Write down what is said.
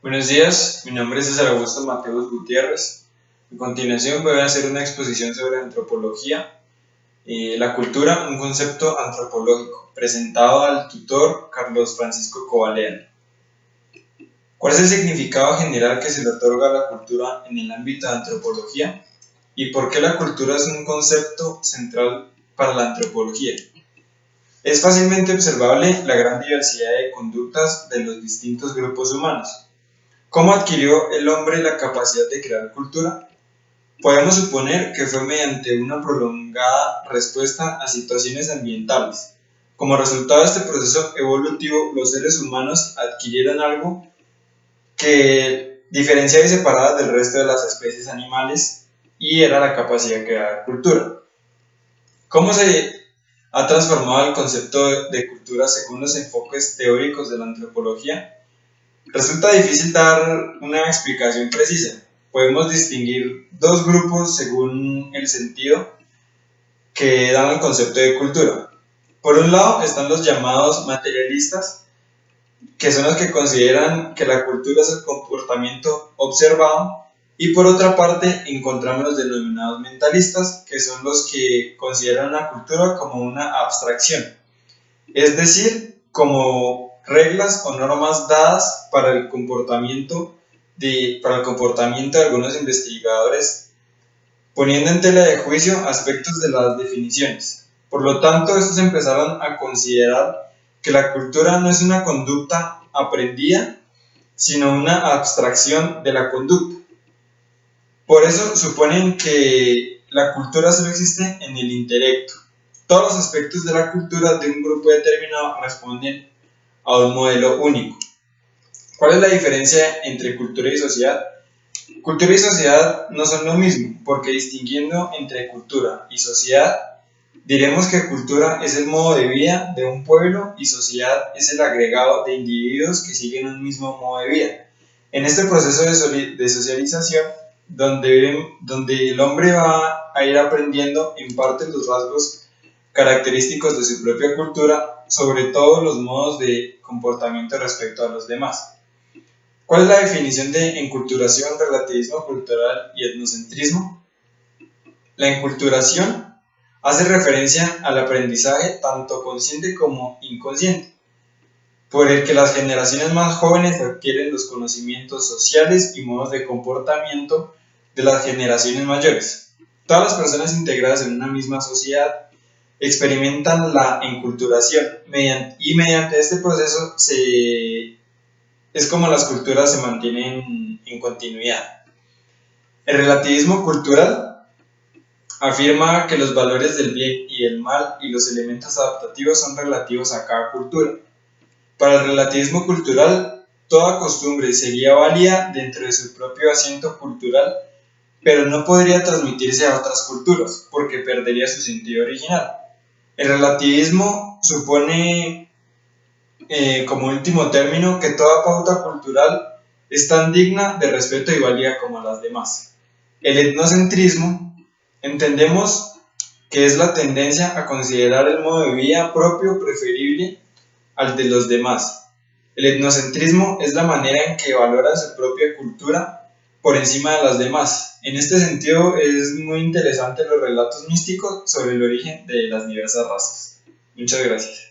Buenos días, mi nombre es César Augusto Mateus Gutiérrez. A continuación voy a hacer una exposición sobre antropología, la cultura, un concepto antropológico, presentado al tutor Carlos Francisco Covaleda. ¿Cuál es el significado general que se le otorga a la cultura en el ámbito de antropología? ¿Y por qué la cultura es un concepto central para la antropología? Es fácilmente observable la gran diversidad de conductas de los distintos grupos humanos. ¿Cómo adquirió el hombre la capacidad de crear cultura? Podemos suponer que fue mediante una prolongada respuesta a situaciones ambientales. Como resultado de este proceso evolutivo, los seres humanos adquirieron algo que diferenciaba y separaba del resto de las especies animales, y era la capacidad de crear cultura. ¿Cómo se ha transformado el concepto de cultura según los enfoques teóricos de la antropología? Resulta difícil dar una explicación precisa. Podemos distinguir dos grupos según el sentido que dan al concepto de cultura. Por un lado están los llamados materialistas, que son los que consideran que la cultura es el comportamiento observado, y por otra parte encontramos los denominados mentalistas, que son los que consideran la cultura como una abstracción, es decir, como reglas o normas dadas para el comportamiento de algunos investigadores, poniendo en tela de juicio aspectos de las definiciones. Por lo tanto, estos empezaron a considerar que la cultura no es una conducta aprendida, sino una abstracción de la conducta. Por eso suponen que la cultura solo existe en el intelecto. Todos los aspectos de la cultura de un grupo determinado responden a un modelo único. ¿Cuál es la diferencia entre cultura y sociedad? Cultura y sociedad no son lo mismo, porque distinguiendo entre cultura y sociedad, diremos que cultura es el modo de vida de un pueblo y sociedad es el agregado de individuos que siguen un mismo modo de vida. En este proceso de socialización, donde el hombre va a ir aprendiendo en parte los rasgos característicos de su propia cultura, sobre todo los modos de comportamiento respecto a los demás. ¿Cuál es la definición de enculturación, relativismo cultural y etnocentrismo? La enculturación hace referencia al aprendizaje tanto consciente como inconsciente, por el que las generaciones más jóvenes adquieren los conocimientos sociales y modos de comportamiento de las generaciones mayores. Todas las personas integradas en una misma sociedad experimentan la enculturación y mediante este proceso es como las culturas se mantienen en continuidad. El relativismo cultural afirma que los valores del bien y del mal y los elementos adaptativos son relativos a cada cultura. Para el relativismo cultural, toda costumbre sería válida dentro de su propio asiento cultural, pero no podría transmitirse a otras culturas porque perdería su sentido original. El relativismo supone como último término que toda pauta cultural es tan digna de respeto y valía como las demás. El etnocentrismo entendemos que es la tendencia a considerar el modo de vida propio preferible al de los demás. El etnocentrismo es la manera en que valora su propia cultura por encima de las demás. En este sentido es muy interesante los relatos místicos sobre el origen de las diversas razas. Muchas gracias.